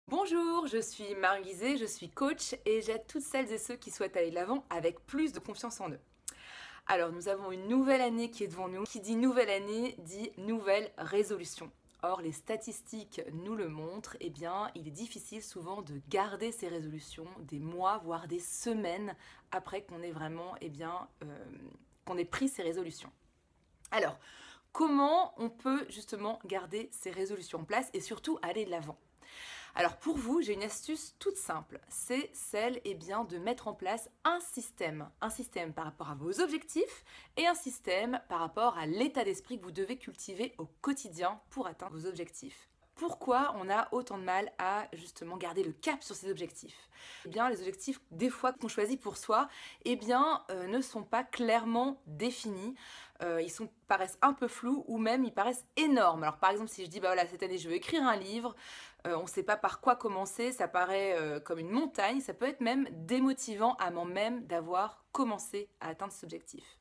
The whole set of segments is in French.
Bonjour, je suis Marie-Lisée, je suis coach et j'aide toutes celles et ceux qui souhaitent aller de l'avant avec plus de confiance en eux. Alors, nous avons une nouvelle année qui est devant nous. Qui dit nouvelle année dit nouvelle résolution. Or, les statistiques nous le montrent, eh bien, il est difficile souvent de garder ces résolutions des mois, voire des semaines après qu'on ait vraiment, qu'on ait pris ces résolutions. Alors, comment on peut justement garder ces résolutions en place et surtout aller de l'avant? Alors pour vous, j'ai une astuce toute simple, c'est celle de mettre en place un système par rapport à vos objectifs et un système par rapport à l'état d'esprit que vous devez cultiver au quotidien pour atteindre vos objectifs. Pourquoi on a autant de mal à justement garder le cap sur ces objectifs? Eh bien, les objectifs, des fois qu'on choisit pour soi, ne sont pas clairement définis. Paraissent un peu flous ou même ils paraissent énormes. Alors par exemple, si je dis bah voilà, cette année je veux écrire un livre, on ne sait pas par quoi commencer, ça paraît comme une montagne, ça peut être même démotivant avant même d'avoir commencé à atteindre cet objectif.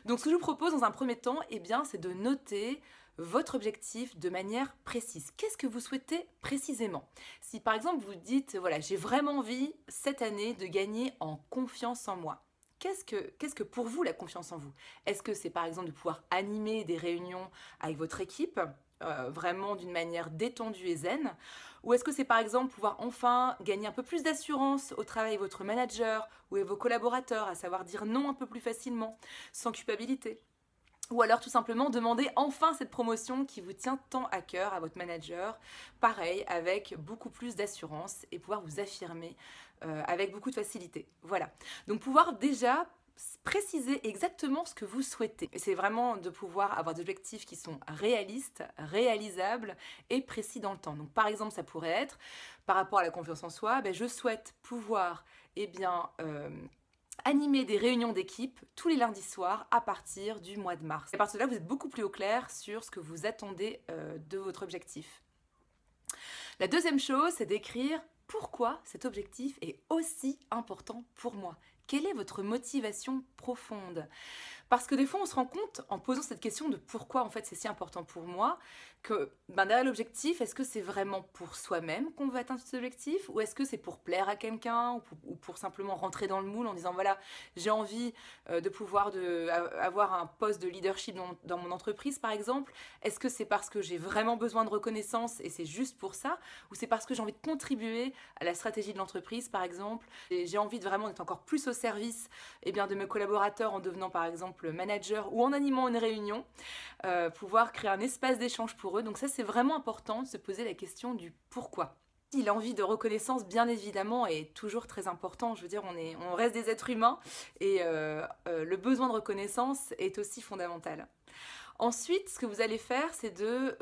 Donc ce que je vous propose dans un premier temps, c'est de noter votre objectif de manière précise. Qu'est-ce que vous souhaitez précisément? Si par exemple vous dites, voilà, j'ai vraiment envie cette année de gagner en confiance en moi. Qu'est-ce que pour vous la confiance en vous? Est-ce que c'est par exemple de pouvoir animer des réunions avec votre équipe vraiment d'une manière détendue et zen? Ou est-ce que c'est par exemple pouvoir enfin gagner un peu plus d'assurance au travail avec votre manager ou avec vos collaborateurs, à savoir dire non un peu plus facilement, sans culpabilité? Ou alors tout simplement demander enfin cette promotion qui vous tient tant à cœur à votre manager, pareil, avec beaucoup plus d'assurance et pouvoir vous affirmer avec beaucoup de facilité. Voilà. Donc pouvoir déjà préciser exactement ce que vous souhaitez. Et c'est vraiment de pouvoir avoir des objectifs qui sont réalistes, réalisables et précis dans le temps. Donc par exemple, ça pourrait être, par rapport à la confiance en soi, je souhaite pouvoir, animer des réunions d'équipe tous les lundis soirs à partir du mois de mars. À partir de là, vous êtes beaucoup plus au clair sur ce que vous attendez de votre objectif. La deuxième chose, c'est d'écrire pourquoi cet objectif est aussi important pour moi. Quelle est votre motivation profonde? Parce que des fois, on se rend compte, en posant cette question de pourquoi en fait c'est si important pour moi, que derrière l'objectif, est-ce que c'est vraiment pour soi-même qu'on veut atteindre cet objectif? Ou est-ce que c'est pour plaire à quelqu'un ou pour simplement rentrer dans le moule en disant voilà, j'ai envie de pouvoir avoir un poste de leadership dans mon entreprise par exemple? Est-ce que c'est parce que j'ai vraiment besoin de reconnaissance et c'est juste pour ça? Ou c'est parce que j'ai envie de contribuer à la stratégie de l'entreprise par exemple? Et j'ai envie de vraiment d'être encore plus au service de mes collaborateurs en devenant par exemple manager ou en animant une réunion, pouvoir créer un espace d'échange pour eux. Donc ça, c'est vraiment important de se poser la question du pourquoi. L'envie de reconnaissance, bien évidemment, est toujours très important. Je veux dire, on reste des êtres humains et le besoin de reconnaissance est aussi fondamental. Ensuite, ce que vous allez faire, c'est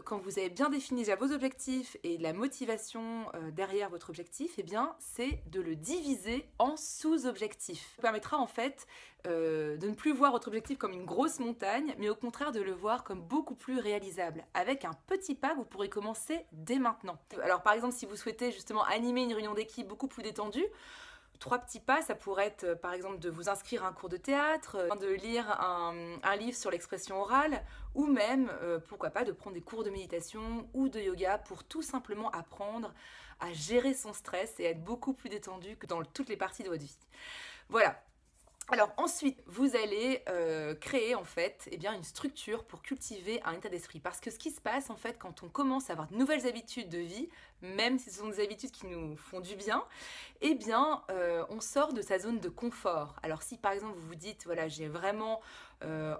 quand vous avez bien défini déjà vos objectifs et la motivation derrière votre objectif, c'est de le diviser en sous-objectifs. Ça permettra en fait de ne plus voir votre objectif comme une grosse montagne, mais au contraire de le voir comme beaucoup plus réalisable, avec un petit pas que vous pourrez commencer dès maintenant. Alors par exemple, si vous souhaitez justement animer une réunion d'équipe beaucoup plus détendue, 3 petits pas, ça pourrait être par exemple de vous inscrire à un cours de théâtre, de lire un livre sur l'expression orale, ou même, pourquoi pas, de prendre des cours de méditation ou de yoga pour tout simplement apprendre à gérer son stress et être beaucoup plus détendu que dans toutes les parties de votre vie. Voilà. Alors ensuite, vous allez créer en fait une structure pour cultiver un état d'esprit. Parce que ce qui se passe en fait quand on commence à avoir de nouvelles habitudes de vie, même si ce sont des habitudes qui nous font du bien, on sort de sa zone de confort. Alors si par exemple vous vous dites, voilà, j'ai vraiment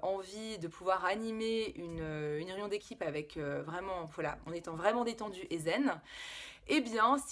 envie de pouvoir animer une réunion d'équipe avec vraiment, voilà, en étant vraiment détendu et zen, si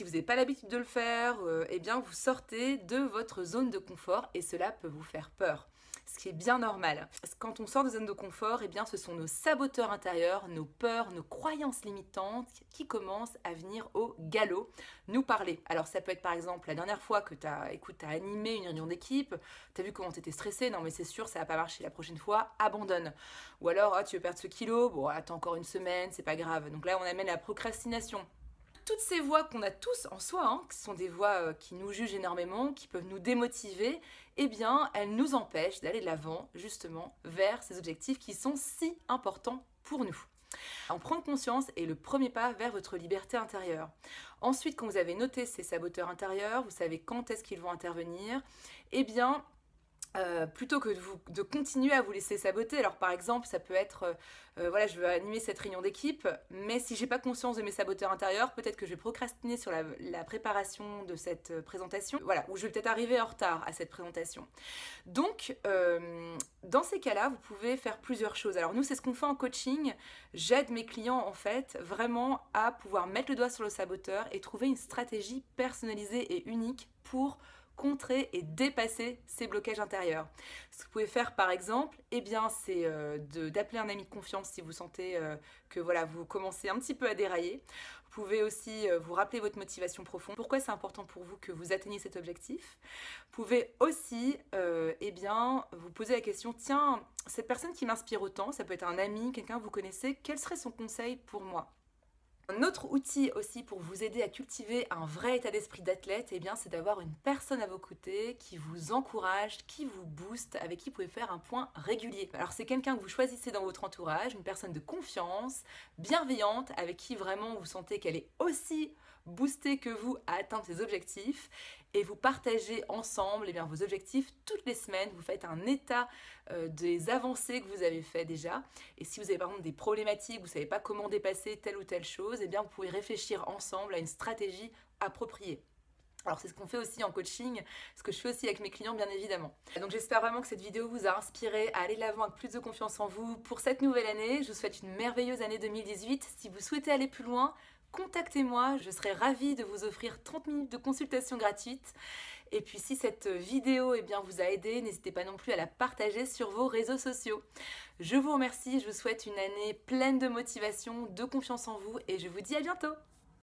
vous n'avez pas l'habitude de le faire, vous sortez de votre zone de confort et cela peut vous faire peur. Ce qui est bien normal. Quand on sort de zone de confort, ce sont nos saboteurs intérieurs, nos peurs, nos croyances limitantes qui commencent à venir au galop nous parler. Alors ça peut être par exemple la dernière fois que tu as animé une réunion d'équipe, tu as vu comment tu étais stressé, non mais c'est sûr, ça va pas marcher la prochaine fois, abandonne. Ou alors, tu veux perdre ce kilo, bon attends encore une semaine, c'est pas grave. Donc là on amène la procrastination. Toutes ces voix qu'on a tous en soi, qui sont des voix qui nous jugent énormément, qui peuvent nous démotiver, elles nous empêchent d'aller de l'avant, justement, vers ces objectifs qui sont si importants pour nous. En prendre conscience est le premier pas vers votre liberté intérieure. Ensuite, quand vous avez noté ces saboteurs intérieurs, vous savez quand est-ce qu'ils vont intervenir, eh bien, plutôt que de continuer à vous laisser saboter. Alors par exemple, ça peut être, voilà, je veux animer cette réunion d'équipe, mais si j'ai pas conscience de mes saboteurs intérieurs, peut-être que je vais procrastiner sur la préparation de cette présentation, voilà, ou je vais peut-être arriver en retard à cette présentation. Donc, dans ces cas-là, vous pouvez faire plusieurs choses. Alors nous, c'est ce qu'on fait en coaching. J'aide mes clients en fait vraiment à pouvoir mettre le doigt sur le saboteur et trouver une stratégie personnalisée et unique pour contrer et dépasser ces blocages intérieurs. Ce que vous pouvez faire par exemple, eh bien, c'est d'appeler un ami de confiance si vous sentez que voilà, vous commencez un petit peu à dérailler. Vous pouvez aussi vous rappeler votre motivation profonde. Pourquoi c'est important pour vous que vous atteigniez cet objectif. Vous pouvez aussi eh bien, vous poser la question, tiens, cette personne qui m'inspire autant, ça peut être un ami, quelqu'un que vous connaissez, quel serait son conseil pour moi ? Un autre outil aussi pour vous aider à cultiver un vrai état d'esprit d'athlète, eh bien, c'est d'avoir une personne à vos côtés qui vous encourage, qui vous booste, avec qui vous pouvez faire un point régulier. Alors c'est quelqu'un que vous choisissez dans votre entourage, une personne de confiance, bienveillante, avec qui vraiment vous sentez qu'elle est aussi boostée que vous à atteindre ses objectifs, et vous partagez ensemble eh bien, vos objectifs toutes les semaines. Vous faites un état des avancées que vous avez fait déjà. Et si vous avez par exemple des problématiques, vous ne savez pas comment dépasser telle ou telle chose, eh bien, vous pouvez réfléchir ensemble à une stratégie appropriée. Alors c'est ce qu'on fait aussi en coaching, ce que je fais aussi avec mes clients bien évidemment. Donc j'espère vraiment que cette vidéo vous a inspiré à aller de l'avant avec plus de confiance en vous pour cette nouvelle année. Je vous souhaite une merveilleuse année 2018. Si vous souhaitez aller plus loin, contactez-moi, je serai ravie de vous offrir 30 minutes de consultation gratuite. Et puis si cette vidéo eh bien, vous a aidé, n'hésitez pas non plus à la partager sur vos réseaux sociaux. Je vous remercie, je vous souhaite une année pleine de motivation, de confiance en vous et je vous dis à bientôt.